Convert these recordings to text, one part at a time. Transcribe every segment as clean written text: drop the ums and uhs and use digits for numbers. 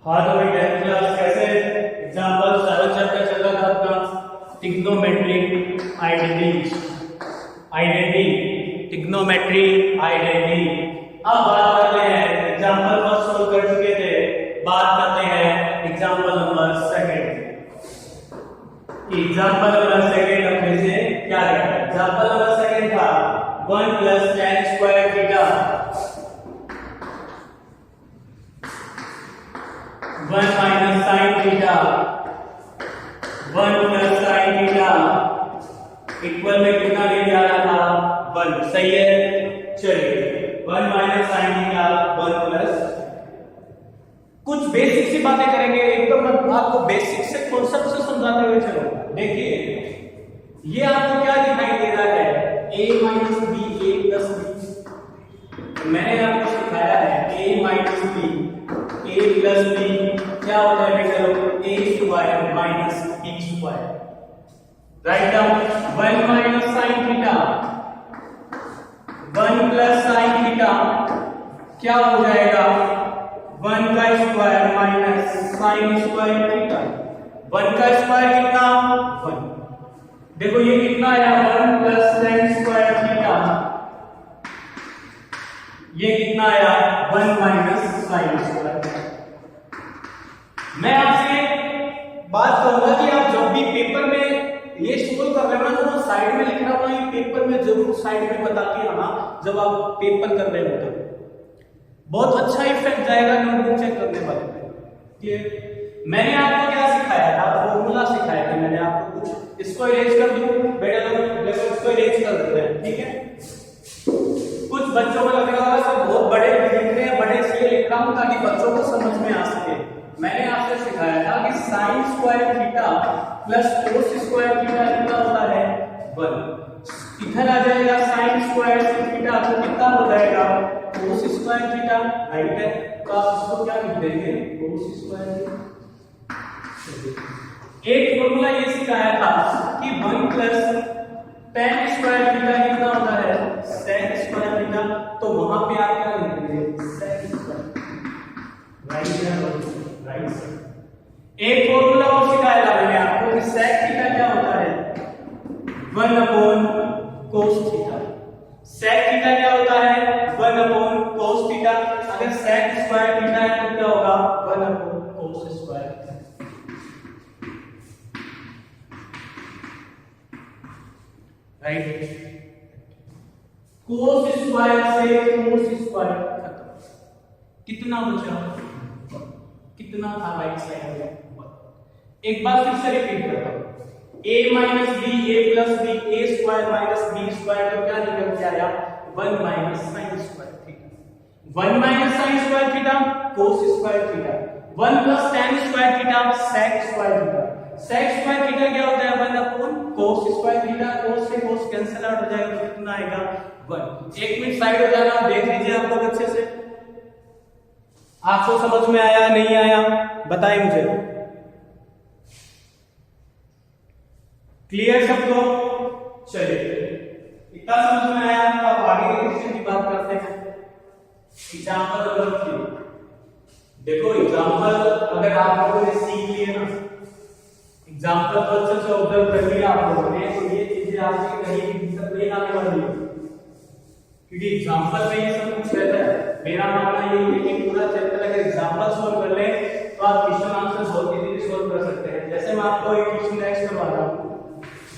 हाँ तो भाई 10th क्लास कैसे एग्जांपल 7 चैप्टर चल रहा था आपका ट्रिग्नोमेट्रिक ट्रिग्नोमेट्री आइडेंटिटी। अब बात करते हैं एग्जांपल फर्स्ट सोल्व कर चुके थे, बात करते हैं example number second. Example number second अपने से क्या है? एग्जांपल नंबर सेकंड था 1 + tan square theta 1 - sin theta 1 + sin theta equal में कितना ले जा रहा था 1। सही है, चलिए 1 - sin थीटा 1 + कुछ बेसिक सी बातें करेंगे, एकदम मैं आपको बेसिक से कॉन्सेप्ट से समझाते हुए चलो। देखिए ये आपको क्या दिखाई दे रहा है? a - b a + b। मैंने आपको सिखाया है a - b a + b क्या होता है बेटा लोग? a² - b²। Write down 1 - sin theta 1 + sin theta क्या हो जाएगा? 1 का square minus sin square theta. 1 का स्क्वायर कितना? 1। देखो ये कितना आया? 1 + tan स्क्वायर थीटा। ये कितना आया? 1 - sin स्क्वायर। मैं आपसे बात करूंगा कि आप जब भी पेपर में ये सोल्व कर रहे हो ना, तो साइड में लिखना हुआ ये पेपर में जरूर साइड में बता के आना जब आप पेपर कर रहे हो तो बहुत अच्छा इफेक्ट जाएगा नोटबुक चेक करने वाले पे। क्लियर? मैंने आपको क्या सिखाया था? फॉर्मूला सिखाया था मैंने आपको। कुछ इसको इरेज कर दूं बेटा लोग, देखो इसको इरेज कर देते हैं, ठीक है? कुछ बच्चों को लग रहा होगा सर बहुत बड़े लिख रहे हैं, बड़े इसलिए लिख रहा हूं ताकि बच्चों को समझ में आ सके। मैंने आपसे सिखाया था कि sin square theta plus cos square theta कितना होता है? 1। इधर आ जाएगा sin स्क्वायर थीटा तो कितना हो जाएगा? cos square theta. राइट है, तो आप इसको क्या लिख देंगे? cos square theta. एक फॉर्मूला ये सिखाया था कि 1 + tan स्क्वायर थीटा कितना होता है? sec square theta. तो वहां पे आप क्या लिख देंगे? sec square. राइट है, राइट सर। एक फॉर्मूला और सिखाया था मैंने आपको कि sec थीटा क्या होता है? 1/cos theta. sec थीटा क्या होता है? 1/cos theta. अगर sec स्क्वायर थीटा है तो क्या होगा? 1/cos square. Right. cos square से cos स्क्वायर खत्म। कितना बचा? कितना था राइट साइड में? एक बार फिर से रिपीट करता हूं। a - b a + b a² - b² तो क्या निकल के आया? 1 - sin square theta. 1 - sin square theta cos square theta. 1 + tan square theta sec square theta. sec square theta क्या होता है? 1/cos square theta. cos से cos कैंसिल आउट हो जाएगा तो कितना आएगा? 1। एक मिनट साइड हो जाना, देख लीजिए आप लोग अच्छे से। आपको समझ में आया नहीं आया बताएं मुझे। क्लियर सबको? चलिए इतना समझ में आया तो आप आगे के क्वेश्चन की बात करते हैं। Example number 3। देखो एग्जांपल अगर आप लोगों ने सीख लिए ना, एग्जांपल को अच्छे से ऑब्जर्व कर लिया आप लोगों ने, तो ये चीजें आपकी कहीं भी दिक्कत नहीं आने वाली है, क्योंकि एग्जांपल में ये सब कुछ रहता है। मेरा मानना ये है कि पूरा चैप्टर अगर एग्जांपल सॉल्व कर ले तो आप क्वेश्चन आंसर बहुत इजीली सॉल्व कर सकते हैं। जैसे मैं आपको एक क्वेश्चन नेक्स्ट करवा रहा हूं।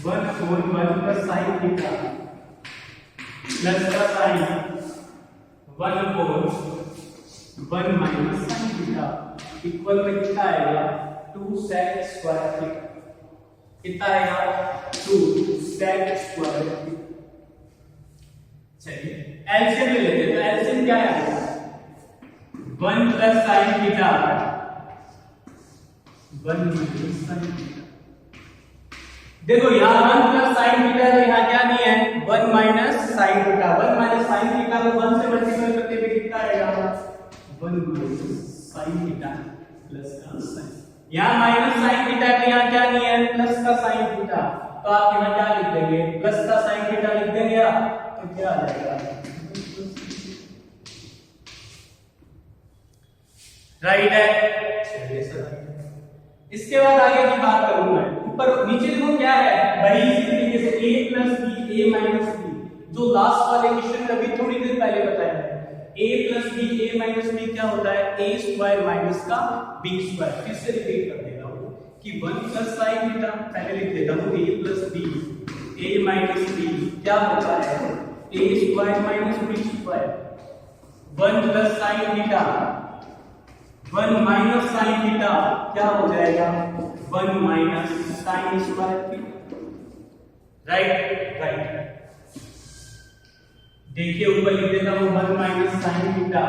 1/1 + sin थीटा प्लस का sin 1/1 - sin थीटा इक्वल में कितना आएगा? 2 sec स्क्वायर थीटा। कितना आएगा? 2 sec स्क्वायर थीटा। चलिए एलसीएम ले लेते हैं। तो एलसीएम क्या है? 1 + sin थीटा 1 - sin थीटा। देखो यहाँ 1 + sin थीटा है तो यहाँ क्या नहीं है? 1 - sin थीटा। 1 - sin थीटा को 1 से मल्टीप्लाई करते हुए कितना आएगा? 1 - sin थीटा प्लस का sin। यहाँ माइनस sin थीटा के यहाँ क्या नहीं है? प्लस का sin थीटा। तो आप यहाँ क्या लिख देंगे? प्लस का sin थीटा लिख देंगे आप, तो क्या आ जाएगा? राइट है। चलिए सर, इसके बाद आगे की बात करूं मैं। ऊपर नीचे देखो क्या है, बड़ी सी तरीके से a plus B, a minus B, जो लास्ट वाले क्वेश्चन में अभी थोड़ी देर पहले बताया है। a plus B, a minus B क्या होता है, a स्क्वायर माइनस का b स्क्वायर। फिर से रिपीट कर देता हूं कि 1 प्लस साइन थीटा, पहले लिख देता हूं a plus B, a minus B क्या होता है, a square minus b square. 1 plus sine theta, 1 minus sine theta क्या हो जाएगा, 1 minus sine square theta. Right. देखिए ऊपर लिख देता हूं 1 minus sine theta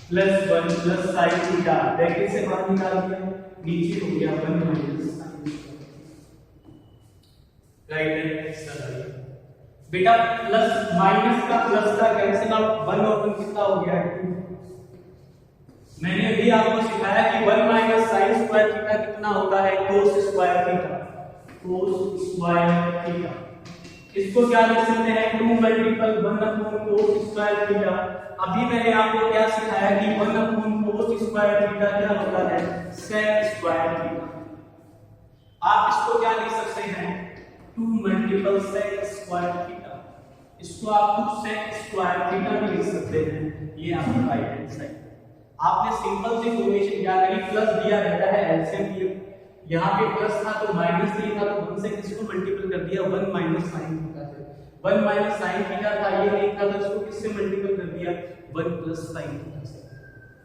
plus 1 plus sine theta, bracket से बाहर निकाल दिया, नीचे हो गया 1 माइनस साइन। राइट बेटा, प्लस माइनस का प्लस का कैंसिल आउट, 1 और 1 कितना हो गया, 2। मैंने अभी आपको सिखाया कि 1 माइनस साइन स्क्वायर थीटा कितना होता है, cos square theta, cos square theta. इसको क्या लिख सकते हैं, 2 multiple 1 upon cos square theta. अभी मैंने आपको क्या सिखाया कि 1 अपॉन कोस स्क्वायर थीटा क्या होता है, सेक स्क्वायर थीटा। आप इसको क्या लिख सकते हैं, 2 मल्टीपल सेक स्क्वायर थीटा। इसको आप खुद सेक स्क्वायर थीटा भी लिख सकते हैं। ये आपका राइट हैंड साइड। आपने सिंपल सी फॉर्मेशन क्या करी, प्लस दिया रहता है एलसीएम लिया, यहाँ पे प्लस था तो माइनस नहीं था तो 1 से किसको मल्टीपल कर दिया, 1 माइनस साइन थीटा से। 1 माइनस साइन थीटा था, ये नहीं था तो इसको किससे मल्टीपल कर दिया, 1 प्लस साइन थीटा से।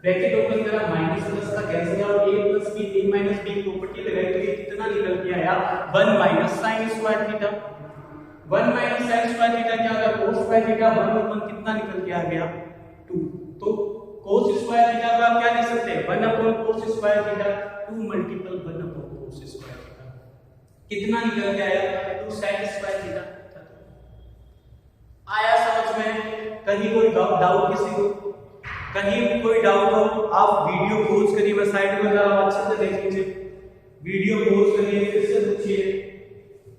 ब्रैकेट ओपन करा, माइनस प्लस का cancel out, a plus b, a minus b property लगाई तो ये कितना निकल के आया, 1 minus sine square theta. 1 minus sine square theta क्या होगा, कोस स्क्वायर थीटा, 1 और 1 कितना निकल के आ गया, 2। तो कोस स्क्वायर थीटा को आप क्या लिख सकते हैं, 1 upon cos square theta, 2 multiple 1 upon cos square theta. कितना निकल के आया, 2 साइन स्क्वायर थीटा। आया समझ में? कहीं कोई डाउट किसी को, कहीं कोई डाउट हो आप वीडियो पॉज करिए, मैं साइड में जरा अच्छे से देख लीजिए, वीडियो पॉज करिए, फिर से पूछिए,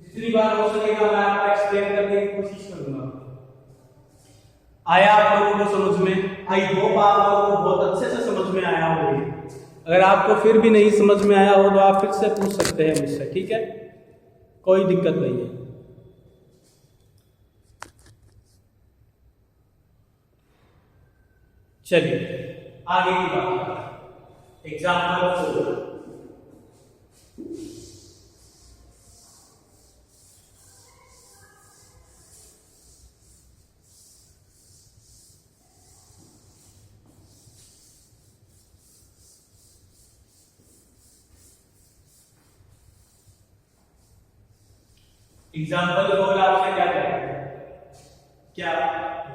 जितनी बार हो सकेगा मैं आपको एक्सप्लेन करने की कोशिश करूंगा। आया आप लोगों को समझ में? आई होप आप लोगों को बहुत अच्छे से समझ में आया होगा। अगर आपको फिर भी नहीं समझ में आया हो तो आप फिर से पूछ सकते हैं मुझसे, ठीक है, कोई दिक्कत नहीं है। चलिए आगे की बात, एग्जाम्पल 4। एग्जाम्पल 4 आपसे क्या कहते हैं, क्या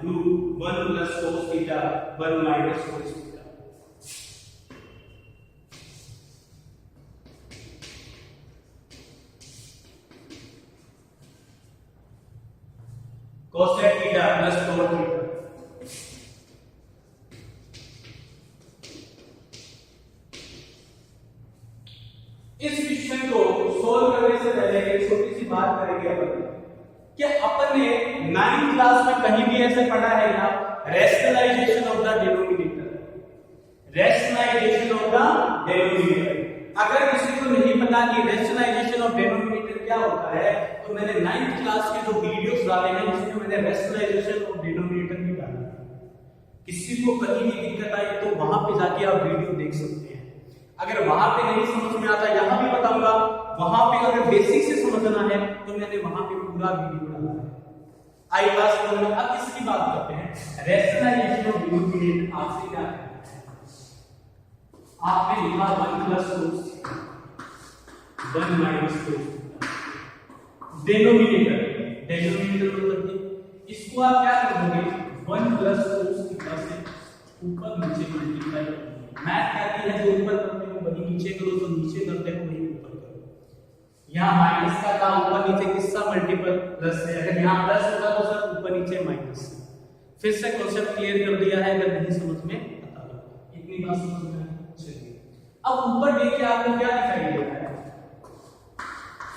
root 1 plus cos theta 1 minus cos theta. Cosec theta plus cot theta. इस क्वेश्चन को सोल्व करने से पहले एक छोटी सी बात करेंगे अपन, क्या अपन ने 9th क्लास में कहीं भी ऐसे पढ़ा है क्या, rationalization of the denominator, rationalization of the denominator. अगर किसी को नहीं पता कि रैशनलाइजेशन ऑफ डिनोमिनेटर क्या होता है तो मैंने 9th क्लास के जो वीडियोस डाले हैं उसमें मैंने रैशनलाइजेशन ऑफ डिनोमिनेटर भी डाला है। किसी को कहीं भी दिक्कत आई तो वहां पे जाके आप वीडियो देख सकते हैं। अगर वहां पे नहीं समझ में आता, यहां भी बताऊंगा, वहां पे अगर बेसिक से समझना है तो मैंने वहां पे पूरा वीडियो डाला है। आई पास में अब इसकी बात करते हैं, रैशनलाइजेशन ऑफ डिनोमिनेटर। आपसे क्या है, आपने लिखा 1 प्लस कोस 1 माइनस कोस। डिनोमिनेटर, डिनोमिनेटर मतलब इसको आप क्या कर दोगे, 1 प्लस कोस थीटा से ऊपर नीचे मल्टीप्लाई कर दोगे। मैथ कहती है जो ऊपर करते हो वही नीचे करो, जो नीचे करते हो वही ऊपर करो। यहाँ माइनस का था, ऊपर नीचे किसका मल्टीपल प्लस है, अगर यहाँ प्लस होगा तो सर ऊपर नीचे माइनस। फिर से कॉन्सेप्ट क्लियर कर दिया है, अगर नहीं समझ में बता दो, इतनी बात समझ में आई। चलिए अब ऊपर देखिए आपको क्या दिखाई दे रहा है,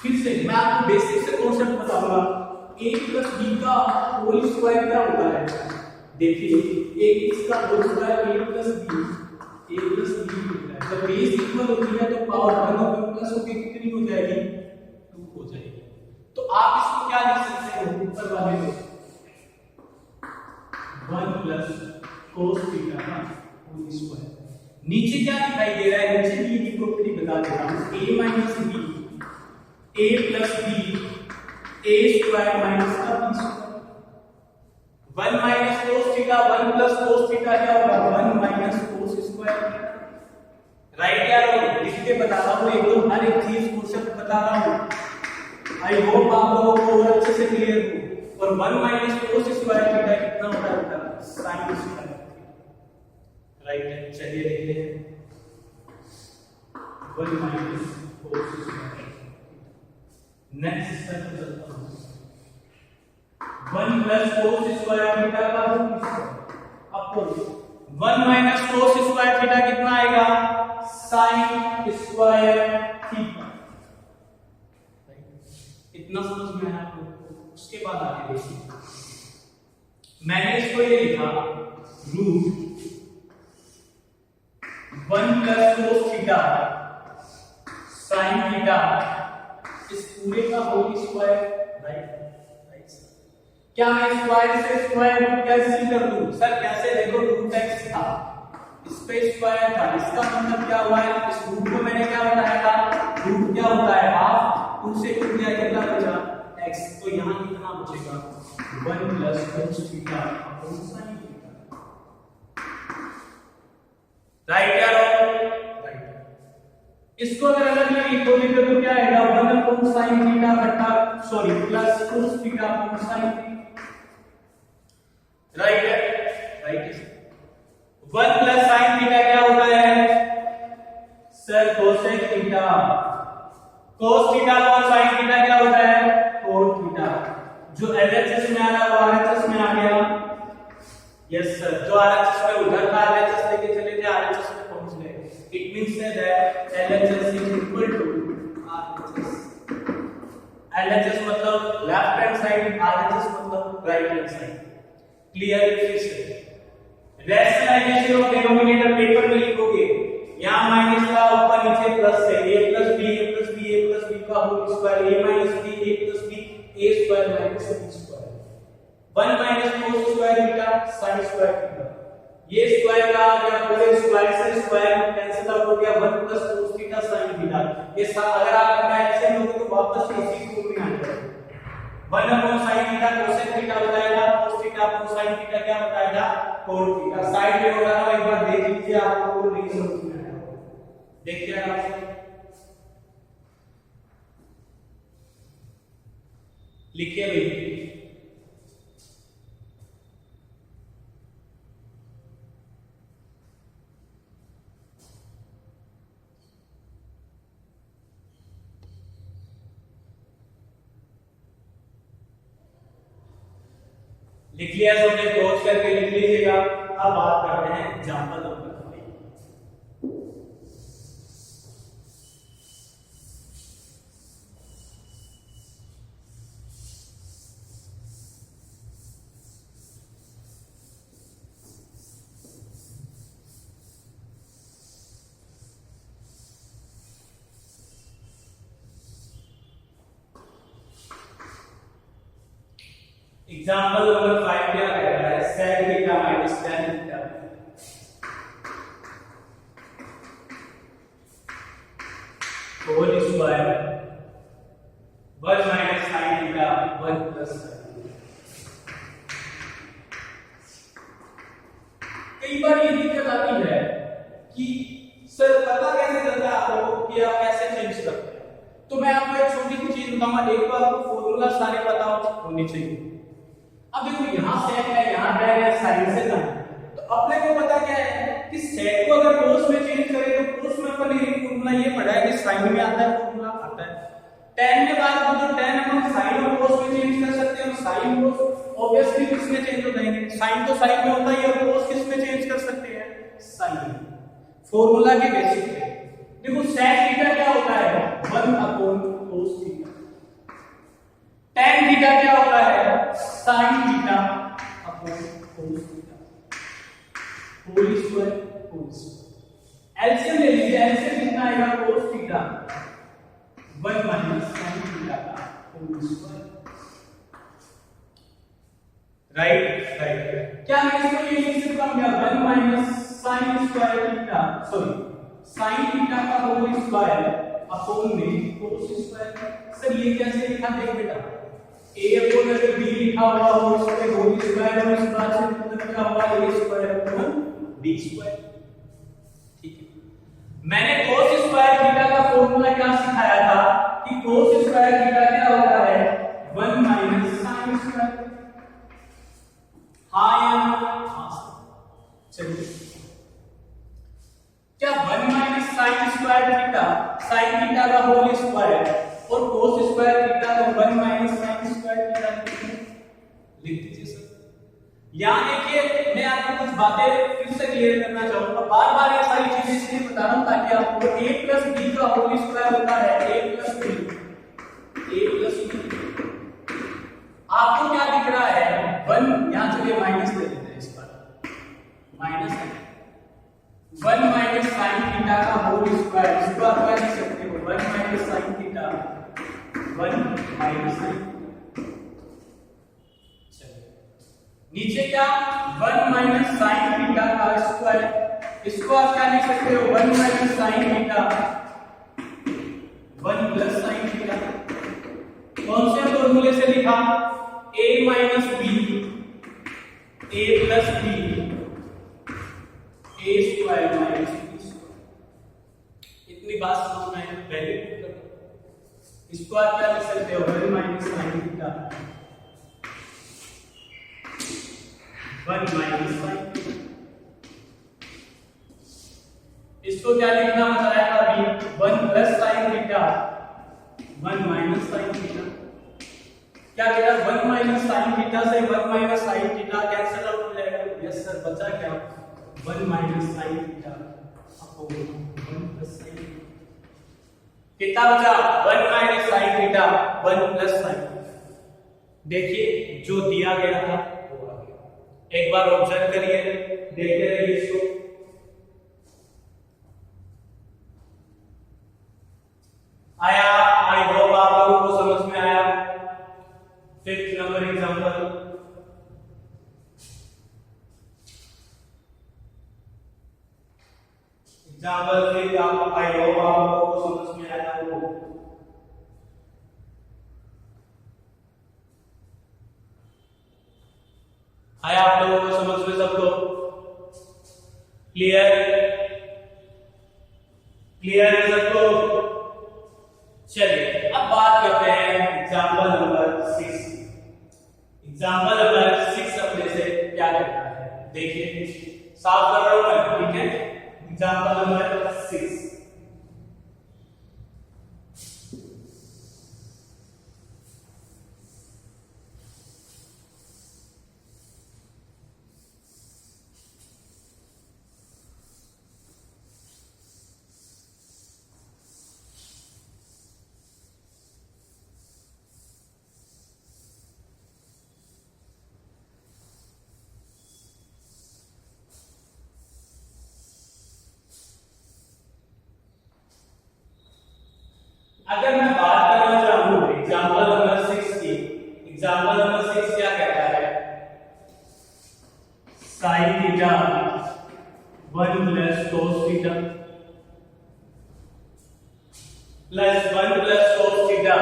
फिर से मैं आपको बेसिक से कॉन्सेप्ट बताऊंगा। a प्लस b का होल स्क्वायर क्या होता है, देखिए a इसका whole square a plus b होता है। जब b हो जाएगी। तो आप इसको क्या लिख सकते हो, ऊपर वाले को 1 प्लस cos थीटा का होल स्क्वायर। नीचे क्या दिखाई दे रहा है, नीचे भी की प्रॉपर्टी बता देता हूं, a minus b a plus b a square minus का b square. 1 minus cos theta 1 plus cos theta क्या होगा, 1 माइनस cos स्क्वायर। राइट यार, लिख के बता रहा हूं, एकदम हर एक चीज कॉन्सेप्ट बता रहा हूं। आई होप आप लोगों को और अच्छे से क्लियर हो। और 1 माइनस cos स्क्वायर थीटा कितना होता है, sin स्क्वायर। राइट है, चलिए देखते हैं 1 minus cos square. Next step पे चलता हूं, 1 प्लस cos स्क्वायर थीटा का whole square upon 1 minus cos square theta कितना आएगा, sin स्क्वायर थीटा। इतना समझ में आया आपको। उसके बाद आगे देखिए, मैंने इसको ये लिखा root 1 plus cos theta sin theta इस पूरे का होल स्क्वायर। राइट, क्या मैं स्क्वायर से स्क्वायर रूट कैंसिल कर दूं, सर कैसे, देखो रूट x था, इस पे स्क्वायर था, इसका मतलब क्या हुआ है, इस रूट को मैंने क्या बताया था, रूट क्या होता है हाफ, उनसे टूट गया, कितना बचा x, तो यहां कितना बचेगा 1 plus cos theta upon sin theta. Right यार, राइट। इसको अगर अलग लिखोगे तो क्या आएगा, 1 अपॉन sin थीटा बटा sorry plus cos theta upon sin theta. Right है, राइट है। 1 प्लस sin थीटा क्या होता है sir, cosec theta. cos theta और sin थीटा क्या होता है, cot थीटा। जो LHS में आ रहा है वो RHS में आ गया। यस सर, जो RHS में उधर था LHS लेके चले थे, RHS में पहुंच गए। It means that LHS is equal to RHS। LHS मतलब लेफ्ट हैंड साइड, RHS मतलब राइट हैंड साइड। क्लियर फिर से रैशनलाइजेशन ऑफ डिनोमिनेटर पेपर में लिखोगे, यहां माइनस का ऊपर नीचे प्लस है, a plus b a plus b a plus b का whole square, a minus b a plus b a square minus b square. 1 minus cos square theta sin square theta, ये square का आ गया, पूरे square से square cancel out हो गया, 1 plus cos theta sin theta. ये अगर आप कैंसिल होगे तो वापस उसी फॉर्म में आ जाएगा। 1 upon sin theta cosec theta हो जाएगा, cos theta upon sin theta क्या हो जाएगा, cot थीटा। साइड में होगा ना, एक बार देख लीजिए, आपको नहीं समझ में आएगा। देखिए आप लिखिए भाई, लिख लिया सबने, क्लोज करके लिख लीजिएगा। अब बात करते हैं एग्जांपल नंबर 5। एग्जांपल नंबर 5 क्या कह रहा है, sec theta minus tan theta whole square 1 minus sin theta 1 plus sin theta. कई बार ये दिक्कत आती है कि सर पता कैसे चलता है आप लोगों को कि आप कैसे चेंज करते हैं, तो मैं आपको एक छोटी सी चीज बताऊंगा, एक तो आपको फॉर्मूला सारे पता होने चाहिए। अब देखो यहां sec है, यहां tan है, sin से tan, तो अपने को पता क्या है कि sec को अगर cos में चेंज करें तो cos में अपन ये फॉर्मूला ये पढ़ा है कि sin में आता है, फॉर्मूला आता है। tan में बात करो तो tan हम sin और cos में चेंज कर सकते हैं, sin cos ऑब्वियसली किस में चेंज हो जाएंगे, sin तो sin में होता ही है, और cos किस में चेंज कर सकते हैं, sin। फॉर्मूला के बेसिस पे देखो sec थीटा क्या होता है 1 upon cos theta, tan theta क्या होता है sin theta upon cos theta, whole square. LCM ले लीजिए, एलसीएम कितना आएगा cos theta 1 minus sin theta का होल स्क्वायर। राइट राइट, क्या मैं इसको ये लिख सकता हूं क्या 1 minus sin square theta, sorry sin theta का होल स्क्वायर अपॉन में cos स्क्वायर। सर ये कैसे लिखा, देख बेटा a अपॉन अगर b लिखा हुआ हो इसके होल स्क्वायर और इस बात से मतलब क्या हुआ a square upon b square. ठीक है, मैंने cos स्क्वायर थीटा का फॉर्मूला क्या सिखाया था कि cos स्क्वायर थीटा क्या होता है 1 माइनस sin स्क्वायर। हाँ या हाँ, चलिए क्या 1 minus sin square theta sin theta का होल स्क्वायर और cos स्क्वायर थीटा को 1 माइनस sin स्क्वायर थीटा लिख दीजिए सर। यहां देखिए मैं आपको कुछ बातें फिर से क्लियर करना चाहूंगा, बार-बार ये सारी चीजें इसलिए बता रहा हूं ताकि आपको a प्लस b का होल स्क्वायर होता है a प्लस b, आपको क्या दिख रहा है 1, यहां चलिए माइनस ले लेते हैं, इस पर माइनस है 1 माइनस sin थीटा का होल स्क्वायर, इसको आप क्या लिख सकते हो 1 minus sin theta 1 minus sin। नीचे क्या 1 माइनस sin थीटा का स्क्वायर, इसको आप क्या लिख सकते हो 1 minus sin theta 1 plus sin theta. कौन से फॉर्मूले से लिखा a minus b a plus b a square minus b square. इतनी बात समझ में आई, पहले इसको आप क्या लिख सकते हो 1 minus sin theta 1 minus sin। इसको क्या लिखना बताया था अभी 1 plus sin theta 1 minus sin theta. क्या कह रहा 1 माइनस sin थीटा से 1 minus sin theta cancel out हो जाएगा। यस सर, बचा क्या 1 minus sin theta upon 1 plus sin। कितना बचा 1 minus sin theta 1 plus sin। देखिए जो दिया गया था वो आ गया, एक बार ऑब्जर्व करिए, देखते रहिए इसको। आया, आई होप आप लोगों को समझ में आया। 5th नंबर एग्जांपल, फिर आप आई होप आप लोगों को समझ में आया वो। आया आप लोगों को समझ में सबको क्लियर है सबको। चलिए अब बात करते हैं एग्जांपल नंबर 6। एग्जांपल नंबर 6 अपने से क्या कहता है, देखिए साफ कर रहा हूं मैं, ठीक है। एग्जांपल नंबर 6, अगर मैं बात करना चाहूं एग्जांपल नंबर 6 की, एग्जांपल नंबर 6 क्या कहता है sin theta 1 plus cos theta plus 1 plus cos theta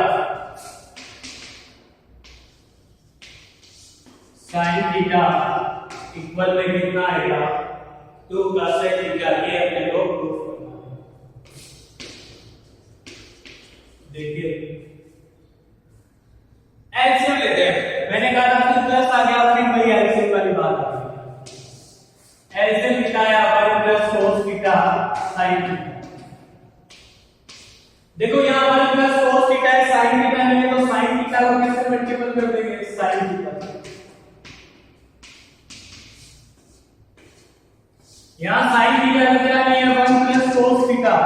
sin theta equal में कितना आएगा 2 cos थीटा। ये अपने को प्रूफ करना है। देखिए एलसीएम लेते हैं, मैंने कहा था कि प्लस आ गया फिर वही एलसीएम वाली बात आ गई। एलसीएम निकाया 1 plus cos theta sin theta. देखो यहां 1 प्लस cos थीटा है, sin थीटा नहीं है, तो sin थीटा को किससे मल्टीपल कर देंगे sin थीटा। यहां sin थीटा क्या नहीं है 1 प्लस cos थीटा,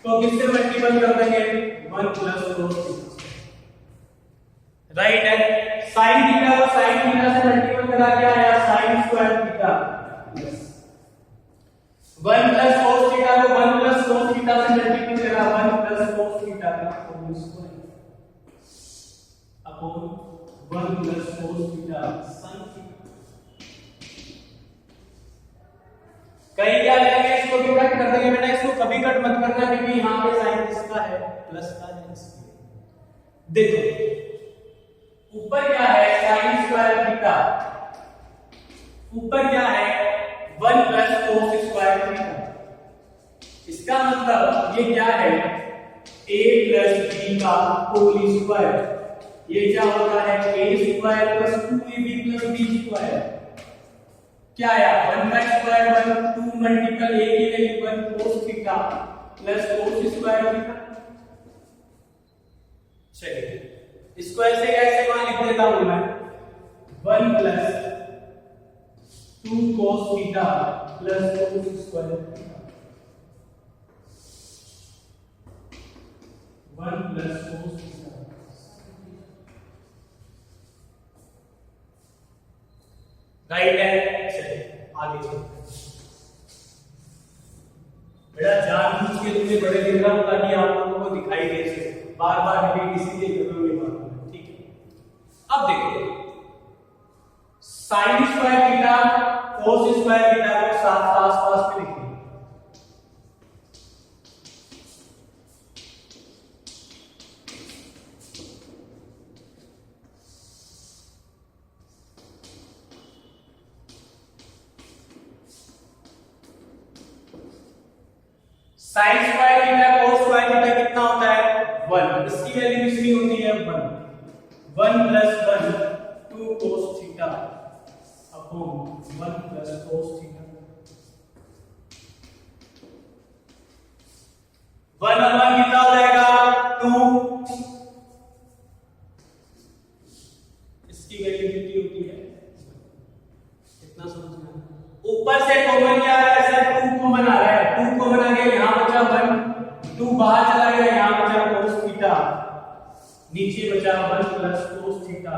तो किससे मल्टीपल कर देंगे 1 प्लस cos थीटा। राइट है, sin थीटा को sin थीटा से मल्टीपल करा के आया sin square theta. 1 plus cos theta को 1 प्लस cos थीटा से मल्टीपल करा 1 प्लस cos थीटा का whole square. Upon 1 plus cos theta sin theta. कहीं क्या लेंगे, इसको भी कट कर देंगे बेटा, इसको कभी कट मत करना क्योंकि यहाँ पे साइन किसका है, प्लस का है, इसलिए देखो ऊपर क्या है sin स्क्वायर थीटा, ऊपर क्या है 1 प्लस cos स्क्वायर थीटा। इसका मतलब ये क्या है a प्लस b का होल स्क्वायर, ये क्या होता है a square plus 2ab plus b square, क्या आया 1 का स्क्वायर 1, 2 मल्टीपल a की value 1 cos theta plus cos square theta. चलिए इसको ऐसे कैसे वहां लिख देता हूं मैं 1 plus 2 cos theta plus cos square theta, 1 plus cos theta. Right है, चलिए आगे चलते हैं। बेटा जानबूझ के तुमने बड़े लिख रहा हूं ताकि आप लोगों को दिखाई दे सके, बार बार रिपीट इसीलिए कर रहा हूं, ठीक है। अब देखो sin square theta cos square theta को साथ आसपास में लिखिए। sin square theta cos square theta कितना होता है 1, इसकी वैल्यू कितनी होती है 1, 1 plus 1 2 cos theta upon 1 plus cos theta, 1 और 1 कितना हो जाएगा 2, इसकी वैल्यू कितनी होती है, कितना समझना, ऊपर से कॉमन क्या आ रहा है सर 2 कॉमन आ रहा है, 2 कॉमन आ गया, यहां बचा 1, 2 बाहर चला गया, यहां बचा cos थीटा, नीचे बचा 1 plus cos theta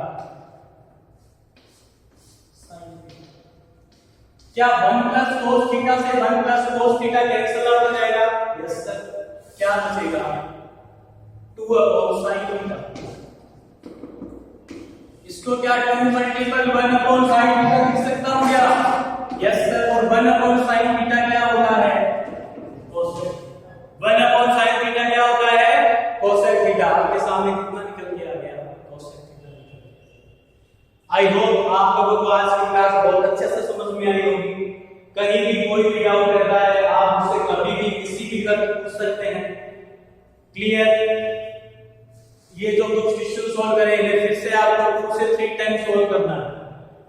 sin theta. क्या 1 प्लस cos थीटा से 1 plus cos theta cancel out हो जाएगा, यस सर, क्या बचेगा 2 अपॉन sin थीटा, इसको क्या 2 मल्टीपल 1 अपॉन sin थीटा लिख सकता हूं क्या, यस सर, और 1 अपॉन sin थीटा क्या होता है cosec, 1 अपॉन sin थीटा क्या होता है cosec थीटा, आपके सामने कितना निकल के आ गया cosec थीटा निकल गया। आई होप आप लोगों को आज की क्लास बहुत अच्छे से समझ में आई होगी। कहीं भी कोई भी डाउट रहता है आप मुझसे कभी भी किसी भी वक्त पूछ सकते हैं, क्लियर। ये जो कुछ क्वेश्चन सॉल्व करेंगे फिर से आप लोग खुद से 3 टाइम सॉल्व करना है,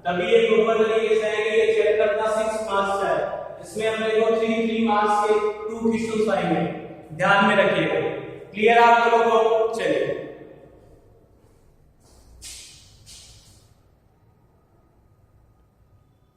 तभी ये प्रॉपर तरीके से आएंगे। ये चैप्टर का 6 मार्क्स का है, इसमें हम देखो 3 मार्क्स के 2 क्वेश्चंस आएंगे, ध्यान में रखिएगा, क्लियर आप लोगों को। चलिए